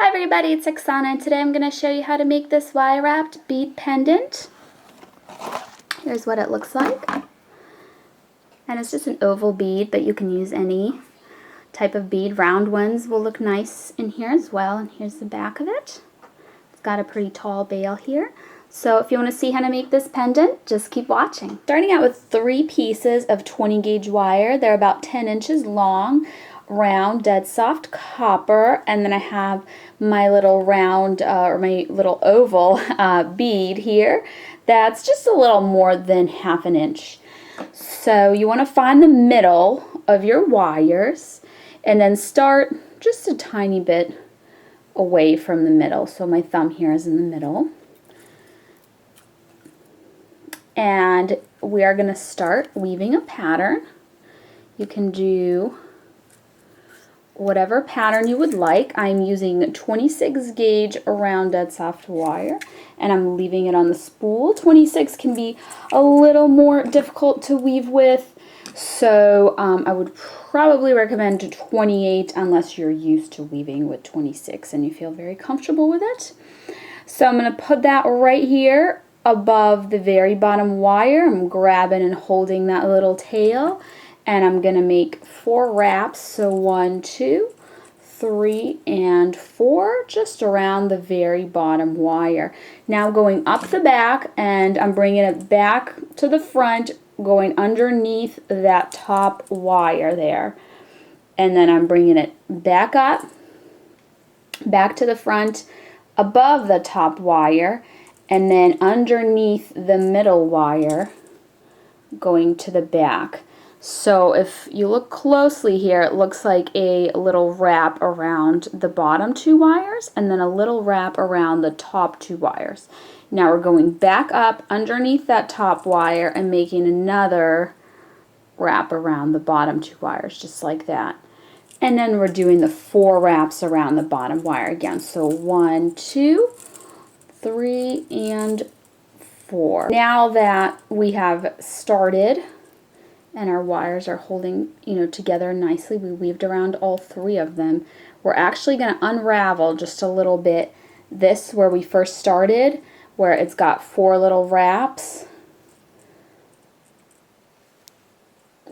Hi everybody, it's Oksana, and today I'm going to show you how to make this wire wrapped bead pendant. Here's what it looks like. And it's just an oval bead, but you can use any type of bead. Round ones will look nice in here as well. And here's the back of it. It's got a pretty tall bail here. So if you want to see how to make this pendant, just keep watching. Starting out with 3 pieces of 20 gauge wire. They're about 10 inches long. Round, dead soft copper, and then I have my little round or my little oval bead here that's just a little more than ½ an inch. So you want to find the middle of your wires and then start just a tiny bit away from the middle. So my thumb here is in the middle. And we are going to start weaving a pattern. You can do whatever pattern you would like. I'm using 26 gauge round dead soft wire, and I'm leaving it on the spool. 26 can be a little more difficult to weave with, so I would probably recommend 28 unless you're used to weaving with 26 and you feel very comfortable with it. So I'm going to put that right here above the very bottom wire. I'm grabbing and holding that little tail, and I'm going to make 4 wraps, so 1, 2, 3, and 4, just around the very bottom wire. Now going up the back, and I'm bringing it back to the front, going underneath that top wire there. And then I'm bringing it back up, back to the front, above the top wire, and then underneath the middle wire, going to the back. So if you look closely here, it looks like a little wrap around the bottom 2 wires and then a little wrap around the top 2 wires. Now we're going back up underneath that top wire and making another wrap around the bottom 2 wires, just like that. And then we're doing the 4 wraps around the bottom wire again. So 1, 2, 3, and 4. Now that we have started and our wires are holding, together nicely, we weaved around all 3 of them. We're actually going to unravel just a little bit this where we first started, where it's got 4 little wraps.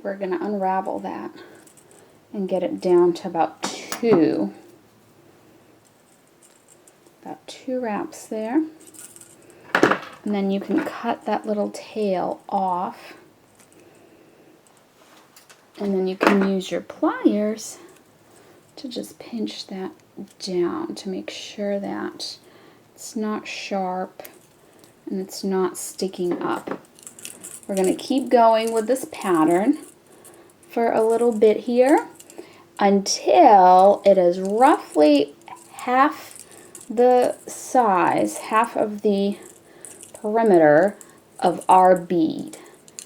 We're going to unravel that and get it down to about 2. About 2 wraps there. And then you can cut that little tail off. And then you can use your pliers to just pinch that down to make sure that it's not sharp and it's not sticking up. We're going to keep going with this pattern for a little bit here until it is roughly half the size, half of the perimeter of our bead,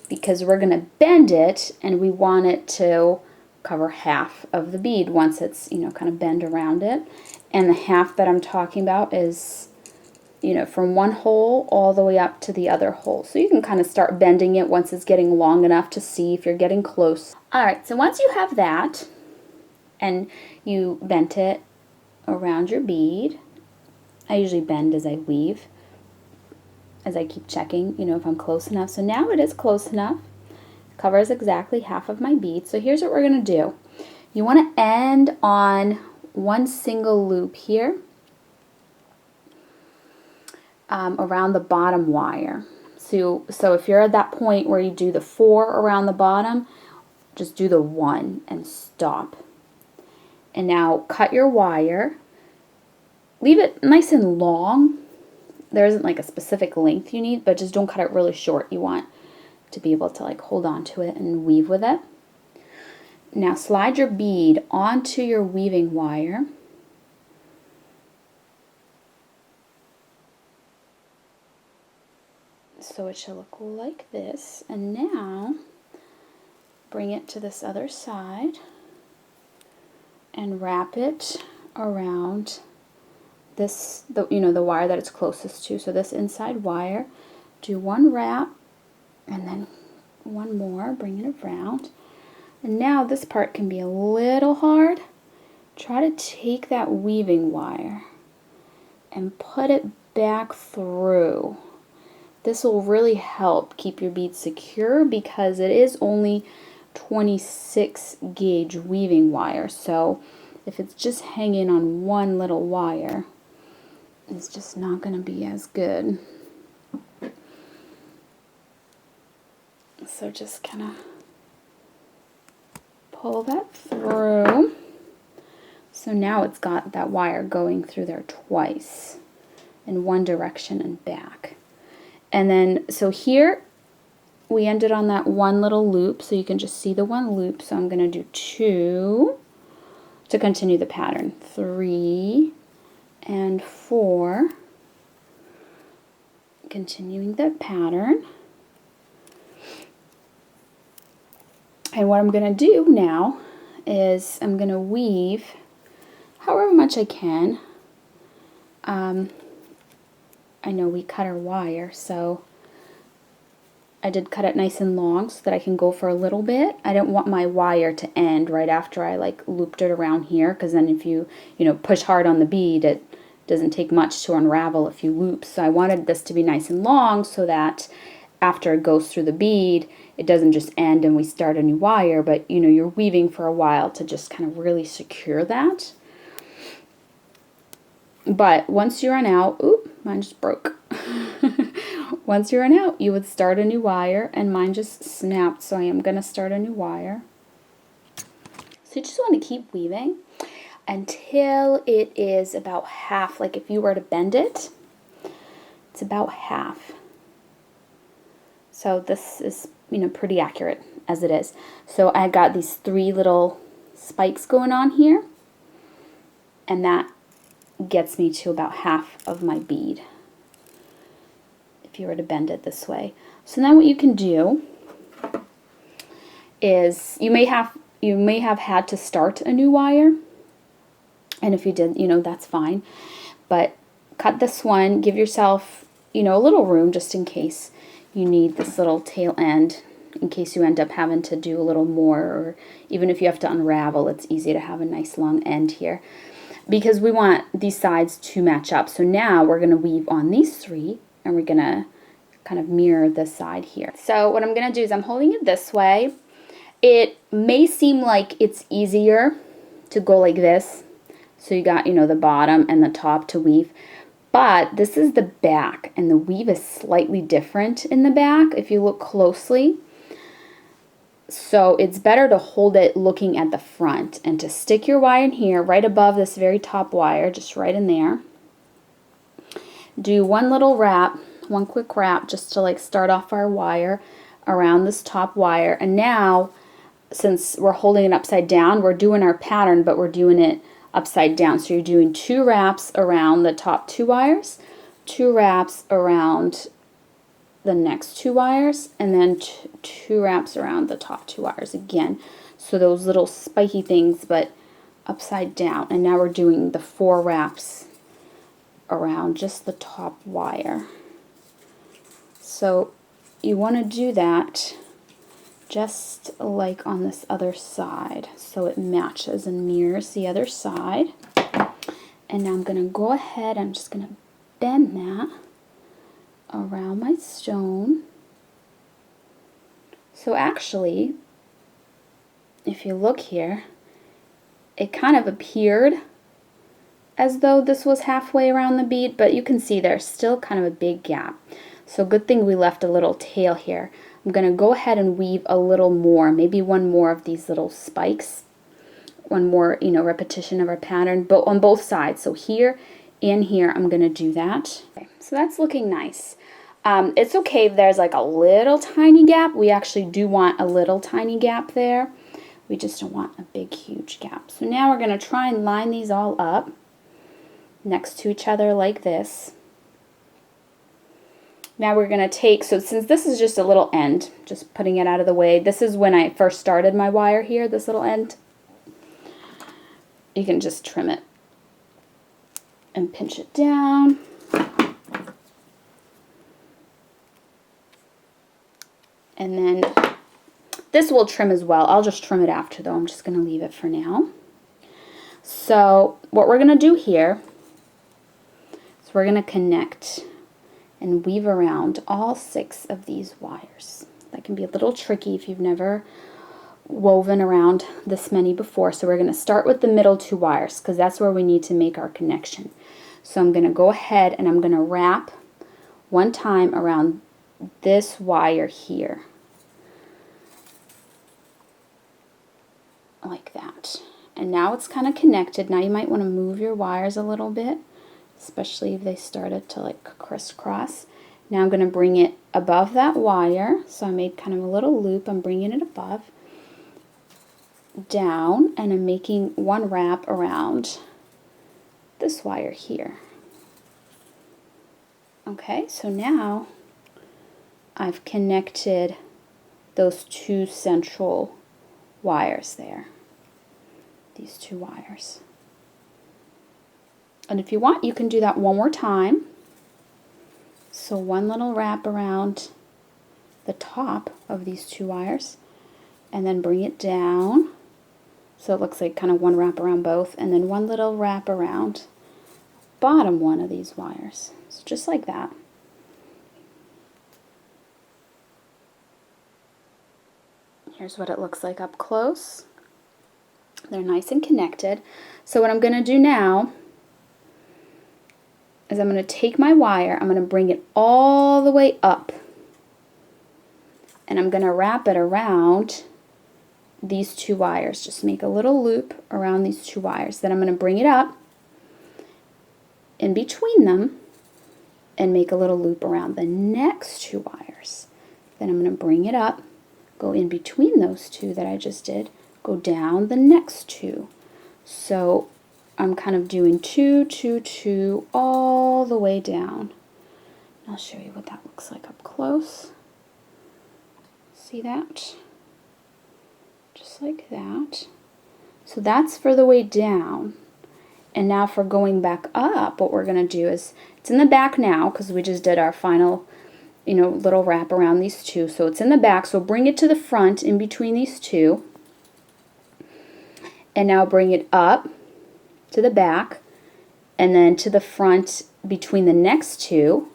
because we're going to bend it and we want it to cover half of the bead once it's, kind of bend around it. And the half that I'm talking about is, from one hole all the way up to the other hole. So you can kind of start bending it once it's getting long enough to see if you're getting close. Alright, so once you have that and you bent it around your bead, I usually bend as I weave, as I keep checking, if I'm close enough. So now it is close enough. It covers exactly half of my bead. So here's what we're going to do. You want to end on one single loop here around the bottom wire. So if you're at that point where you do the 4 around the bottom, just do the 1 and stop. And now cut your wire. Leave it nice and long. There isn't like a specific length you need, but just don't cut it really short. You want to be able to hold on to it and weave with it. Now slide your bead onto your weaving wire. So it should look like this. And now bring it to this other side and wrap it around this, the wire that it's closest to. So this inside wire, do 1 wrap and then 1 more, bring it around. And now this part can be a little hard. Try to take that weaving wire and put it back through. This will really help keep your bead secure because it is only 26 gauge weaving wire. So if it's just hanging on one little wire, it's just not going to be as good. So just kind of pull that through. So now it's got that wire going through there twice in one direction and back. And then, so here we ended on that one little loop, so you can just see the one loop. So I'm going to do 2 to continue the pattern. 3 and 4. Continuing the pattern. And what I'm going to do now is I'm going to weave however much I can. I know we cut our wire, so I did cut it nice and long so that I can go for a little bit. I didn't want my wire to end right after I like looped it around here, because then if you push hard on the bead, it doesn't take much to unravel a few loops. So I wanted this to be nice and long so that after it goes through the bead, it doesn't just end and we start a new wire, but you're weaving for a while to just kind of really secure that. But once you run out, oop, mine just broke. Once you run out, you would start a new wire, and mine just snapped, so I am going to start a new wire. So you just want to keep weaving until it is about half. Like if you were to bend it, it's about half. So this is, pretty accurate as it is. So I got these 3 little spikes going on here, and that gets me to about half of my bead if you were to bend it this way. So now what you can do is you may have had to start a new wire, and if you did, that's fine, but cut this one, give yourself a little room just in case you need this little tail end, in case you end up having to do a little more, or even if you have to unravel, it's easy to have a nice long end here, because we want these sides to match up. So now we're going to weave on these 3, and we're going to kind of mirror this side here. So what I'm going to do is I'm holding it this way. It may seem like it's easier to go like this, so you got the bottom and the top to weave, but this is the back, and the weave is slightly different in the back if you look closely. So it's better to hold it looking at the front, and to stick your wire in here right above this very top wire, just right in there. Do one little wrap, one quick wrap, just to like start off our wire around this top wire. And now, since we're holding it upside down, we're doing our pattern, but we're doing it upside down. So you're doing 2 wraps around the top 2 wires, 2 wraps around the next 2 wires, and then 2 wraps around the top 2 wires again. So those little spiky things, but upside down. And now we're doing the 4 wraps around just the top wire. So you want to do that just like on this other side, so it matches and mirrors the other side. And now I'm going to go ahead, I'm just going to bend that around my stone. So actually, if you look here, it kind of appeared as though this was halfway around the bead, but you can see there's still kind of a big gap. So good thing we left a little tail here. I'm going to go ahead and weave a little more, maybe one more of these little spikes, one more, repetition of our pattern, but on both sides. So here and here, I'm going to do that. Okay, so that's looking nice. It's okay if there's like a little tiny gap. We actually do want a little tiny gap there. We just don't want a big, huge gap. So now we're going to try and line these all up next to each other like this. Now we're going to take, so since this is just a little end, just putting it out of the way, this is when I first started my wire here, this little end. You can just trim it and pinch it down. And then this will trim as well. I'll just trim it after though. I'm just going to leave it for now. So what we're going to do here is So we're going to connect and weave around all 6 of these wires. That can be a little tricky if you've never woven around this many before. So we're going to start with the middle 2 wires because that's where we need to make our connection. So I'm going to go ahead and I'm going to wrap one time around this wire here. Like that. And now it's kind of connected. Now you might want to move your wires a little bit, especially if they started to like crisscross. Now I'm going to bring it above that wire. So I made kind of a little loop. I'm bringing it above, down, and I'm making one wrap around this wire here. Okay, so now I've connected those 2 central wires there. These 2 wires. And if you want, you can do that one more time. So one little wrap around the top of these 2 wires and then bring it down. So it looks like kind of one wrap around both, and then one little wrap around bottom one of these wires. So just like that. Here's what it looks like up close. They're nice and connected. So what I'm going to do now is I'm going to take my wire, I'm going to bring it all the way up, and I'm going to wrap it around these 2 wires. Just make a little loop around these 2 wires. Then I'm going to bring it up in between them and make a little loop around the next 2 wires. Then I'm going to bring it up, go in between those 2 that I just did, go down the next 2. So I'm kind of doing 2, 2, 2 all the way down. I'll show you what that looks like up close. See that? Just like that. So that's for the way down. And now for going back up, what we're going to do is, it's in the back now because we just did our final, little wrap around these 2. So it's in the back, so bring it to the front in between these 2. And now bring it up to the back and then to the front between the next 2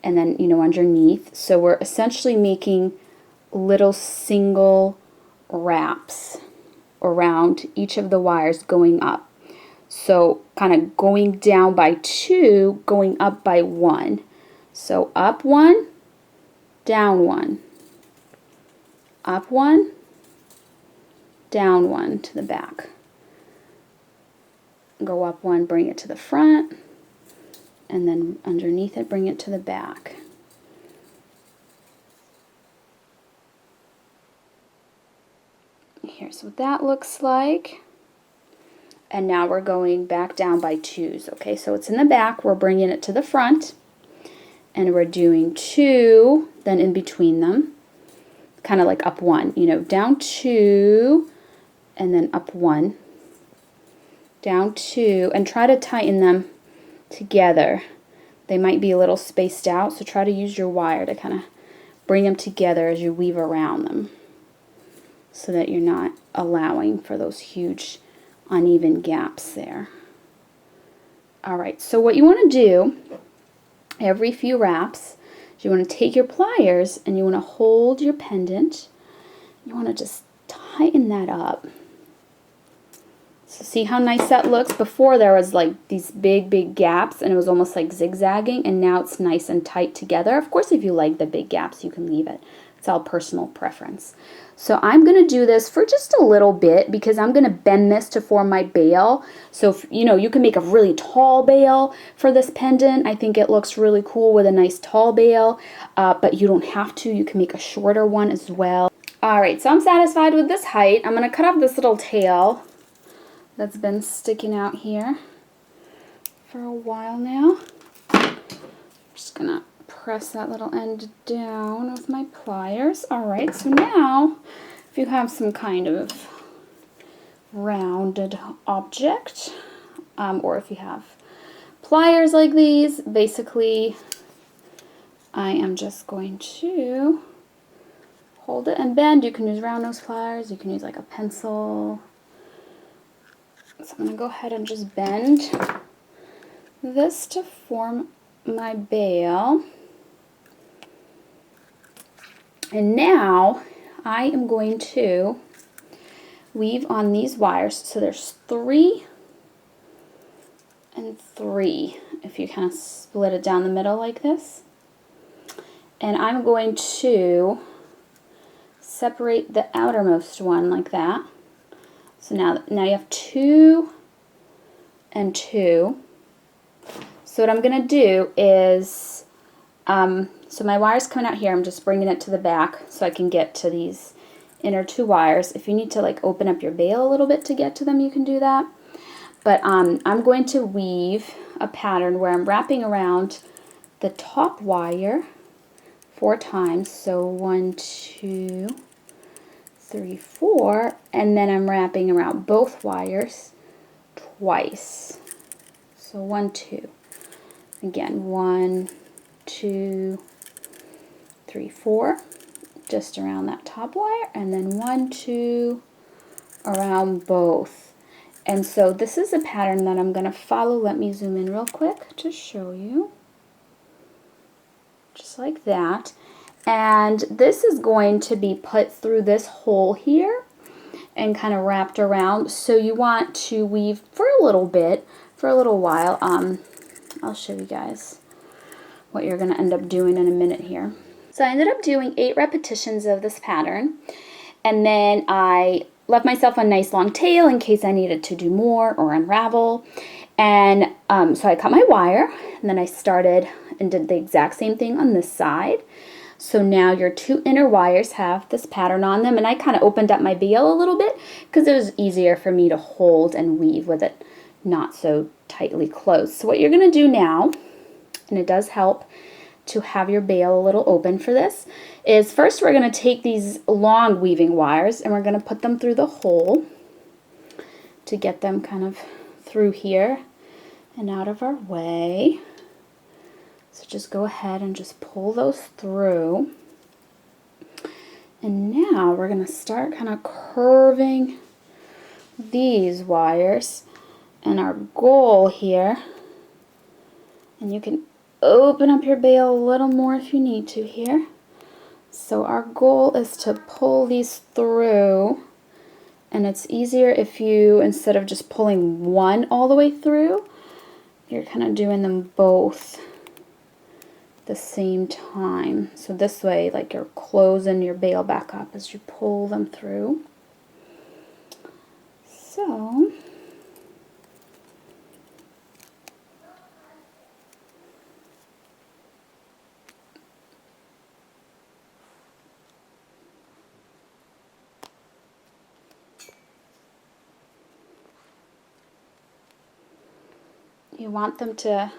and then, underneath. So we're essentially making little single wraps around each of the wires going up. So kind of going down by 2, going up by 1. So up 1, down 1, up 1, down 1 to the back. Go up 1, bring it to the front, and then underneath it, bring it to the back. Here's what that looks like. And now we're going back down by 2s. Okay, so it's in the back, we're bringing it to the front, and we're doing 2, then in between them, kind of like up 1, down 2, and then up 1, down 2, and try to tighten them together. They might be a little spaced out, so try to use your wire to kind of bring them together as you weave around them so that you're not allowing for those huge uneven gaps there. Alright, so what you want to do every few wraps is you want to take your pliers and you want to hold your pendant. You want to just tighten that up. So see how nice that looks? Before there was like these big gaps and it was almost like zigzagging, and now it's nice and tight together. Of course, if you like the big gaps, you can leave it. It's all personal preference. So I'm going to do this for just a little bit because I'm going to bend this to form my bail. So if, you can make a really tall bail for this pendant. I think it looks really cool with a nice tall bail, but you don't have to. You can make a shorter one as well. Alright, so I'm satisfied with this height. I'm going to cut off this little tail that's been sticking out here for a while now. I'm just going to press that little end down with my pliers. Alright, so now if you have some kind of rounded object, or if you have pliers like these, basically I am just going to hold it and bend. You can use round nose pliers, you can use like a pencil. So I'm going to go ahead and just bend this to form my bail. And now I am going to weave on these wires. So there's 3 and 3 if you kind of split it down the middle like this. And I'm going to separate the outermost one like that. So now you have 2 and 2. So what I'm going to do is, so my wire's coming out here, I'm just bringing it to the back so I can get to these inner 2 wires. If you need to like open up your bail a little bit to get to them, you can do that. But I'm going to weave a pattern where I'm wrapping around the top wire 4 times. So 1, 2, 3, 4, and then I'm wrapping around both wires twice. So 1, 2. Again, 1, 2, 3, 4, just around that top wire, and then 1, 2 around both. And so this is a pattern that I'm going to follow. Let me zoom in real quick to show you. Just like that. And this is going to be put through this hole here and kind of wrapped around. So you want to weave for a little bit, for a little while. I'll show you guys what you're going to end up doing in a minute here. So I ended up doing 8 repetitions of this pattern, and then I left myself a nice long tail in case I needed to do more or unravel. And so I cut my wire, and then I started and did the exact same thing on this side. So now your 2 inner wires have this pattern on them, and I kind of opened up my bail a little bit because it was easier for me to hold and weave with it not so tightly closed. So what you're going to do now, and it does help to have your bail a little open for this, is first we're going to take these long weaving wires and we're going to put them through the hole to get them kind of through here and out of our way. So just go ahead and just pull those through. And now we're going to start kind of curving these wires. And our goal here, and you can open up your bail a little more if you need to here. So our goal is to pull these through, and it's easier if you, instead of just pulling one all the way through, you're kind of doing them both at the same time. So this way, like, you're closing your bail back up as you pull them through. So you want them to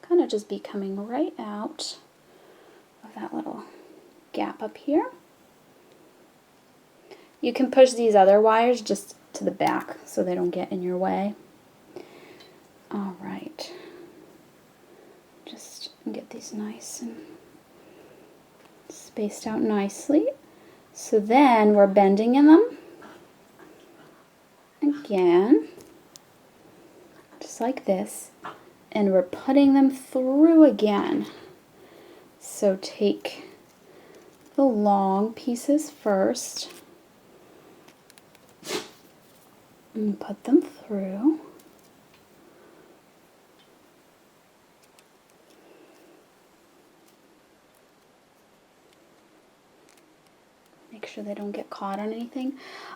kind of just be coming right out of that little gap up here. You can push these other wires just to the back so they don't get in your way. All right. Just get these nice and spaced out nicely. So then we're bending in them again, just like this, and we're putting them through again. So take the long pieces first and put them through. Make sure they don't get caught on anything.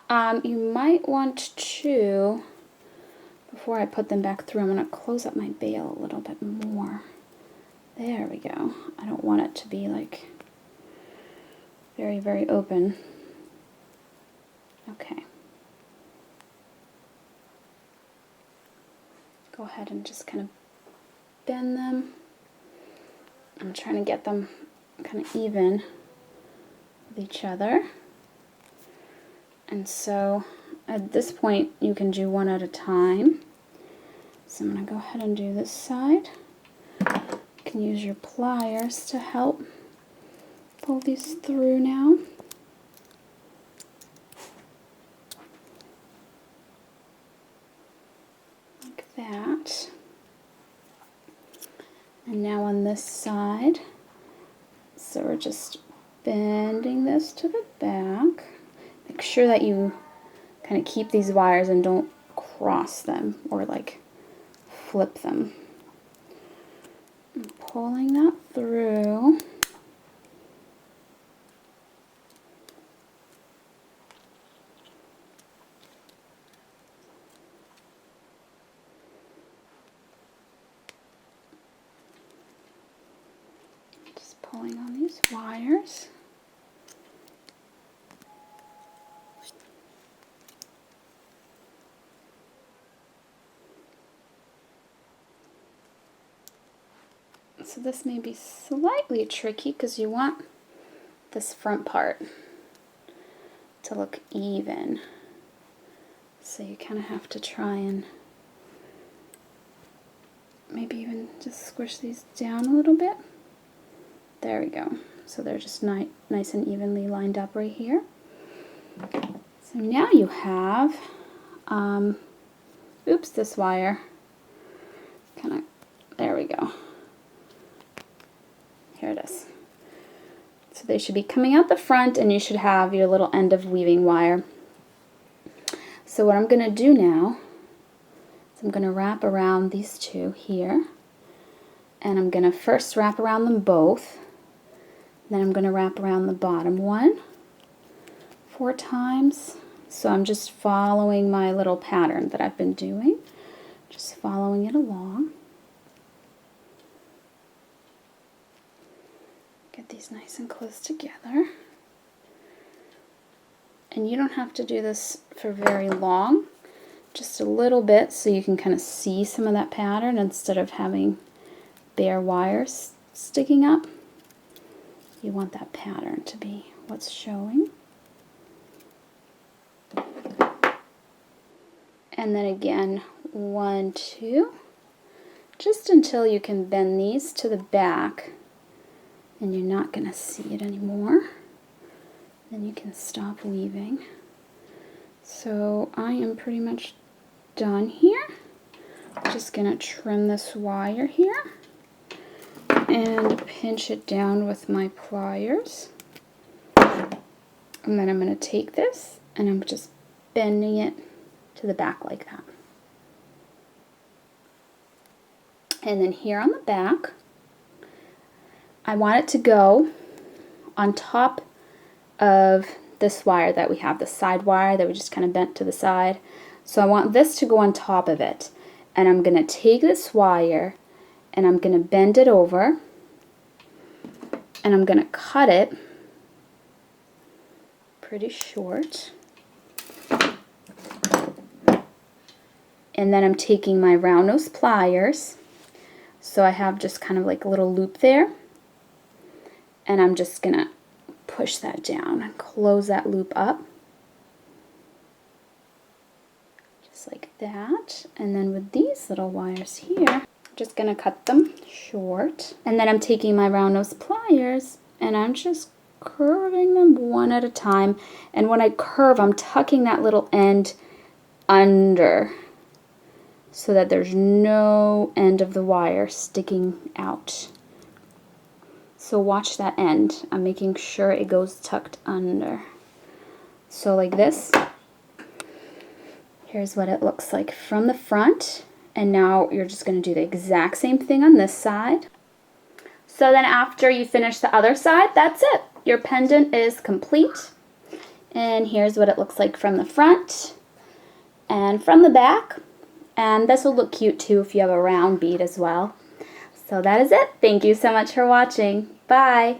You might want to, before I put them back through, I'm going to close up my bail a little bit more. There we go. I don't want it to be like very, very open. Okay. Go ahead and just kind of bend them. I'm trying to get them kind of even with each other. And so at this point you can do one at a time. So I'm going to go ahead and do this side. You can use your pliers to help pull these through now. Like that. And now on this side, so we're just bending this to the back. Make sure that you kind of keep these wires and don't cross them or like flip them. And pulling that through. Just pulling on these wires. So this may be slightly tricky because you want this front part to look even. So you kind of have to try and maybe even just squish these down a little bit. There we go. So they're just nice and evenly lined up right here. So now you have, oops, this wire. Kind of, there we go. Here it is. So they should be coming out the front, and you should have your little end of weaving wire. So what I'm going to do now is I'm going to wrap around these two here, and I'm going to first wrap around them both, then I'm going to wrap around the bottom one 4 times. So I'm just following my little pattern that I've been doing, just following it along. Get these nice and close together. And you don't have to do this for very long, just a little bit so you can kind of see some of that pattern instead of having bare wires sticking up. You want that pattern to be what's showing. And then again, 1, 2, just until you can bend these to the back and you're not going to see it anymore. Then you can stop weaving. So I am pretty much done here. Just going to trim this wire here and pinch it down with my pliers. And then I'm going to take this and I'm just bending it to the back like that. And then here on the back, I want it to go on top of this wire that we have, the side wire that we just kind of bent to the side. So I want this to go on top of it. And I'm going to take this wire and I'm going to bend it over and I'm going to cut it pretty short. And then I'm taking my round nose pliers. So I have just kind of like a little loop there. And I'm just going to push that down and close that loop up. Just like that. And then with these little wires here, I'm just going to cut them short. And then I'm taking my round nose pliers and I'm just curving them one at a time. And when I curve, I'm tucking that little end under so that there's no end of the wire sticking out. So watch that end. I'm making sure it goes tucked under. So like this. Here's what it looks like from the front. And now you're just going to do the exact same thing on this side. So then after you finish the other side, that's it. Your pendant is complete. And here's what it looks like from the front and from the back. And this will look cute too if you have a round bead as well. So that is it. Thank you so much for watching. Bye.